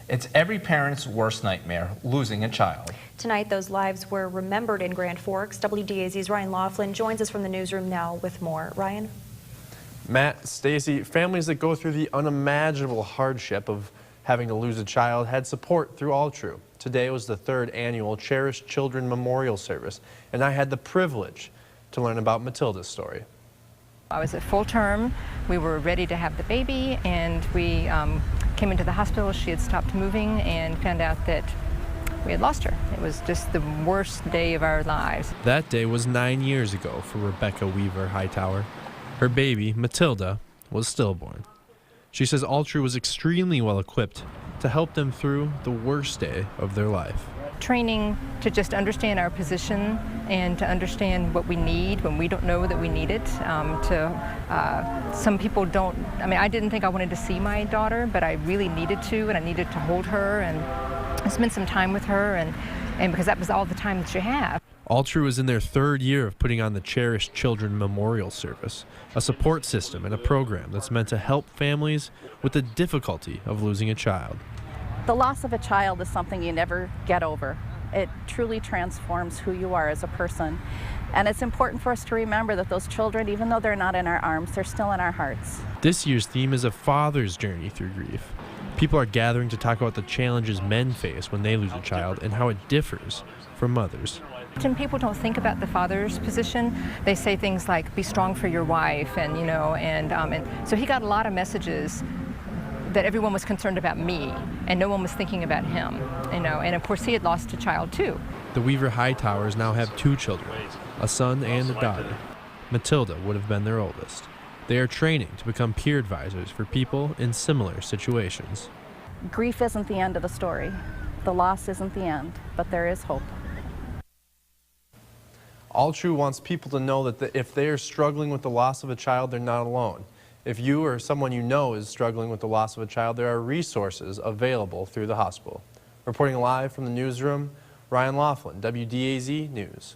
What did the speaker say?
It's every parent's worst nightmare, losing a child. Tonight, those lives were remembered in Grand Forks. WDAZ's Ryan Laughlin joins us from the newsroom now with more. Ryan? Matt, Stacy, families that go through the unimaginable hardship of having to lose a child had support through Altru. Today was the 3rd annual Cherished Children Memorial Service, and I had the privilege to learn about Matilda's story. I was at full term. We were ready to have the baby, and we came into the hospital. She had stopped moving and found out that we had lost her. It was just the worst day of our lives. That day was 9 years ago for Rebecca Weaver Hightower. Her baby, Matilda, was stillborn. She says Altru was extremely well equipped to help them through the worst day of their life. Training to just understand our position and to understand what we need when we don't know that we need it. Some people don't, I didn't think I wanted to see my daughter, but I really needed to, and I needed to hold her and spend some time with her, and because that was all the time that you have. Altru is in their 3rd year of putting on the Cherished Children Memorial Service, a support system and a program that's meant to help families with the difficulty of losing a child. The loss of a child is something you never get over. It truly transforms who you are as a person. And it's important for us to remember that those children, even though they're not in our arms, they're still in our hearts. This year's theme is a father's journey through grief. People are gathering to talk about the challenges men face when they lose a child and how it differs from mothers. And people don't think about the father's position. They say things like, be strong for your wife, and so he got a lot of messages that everyone was concerned about me and no one was thinking about him, and of course he had lost a child too. The Weaver Hightowers now have 2 children, a son and a daughter. Matilda would have been their oldest. They are training to become peer advisors for people in similar situations. Grief isn't the end of the story. The loss isn't the end, but there is hope. Altru wants people to know that if they are struggling with the loss of a child, they're not alone. If you or someone you know is struggling with the loss of a child, there are resources available through the hospital. Reporting live from the newsroom, Ryan Laughlin, WDAZ News.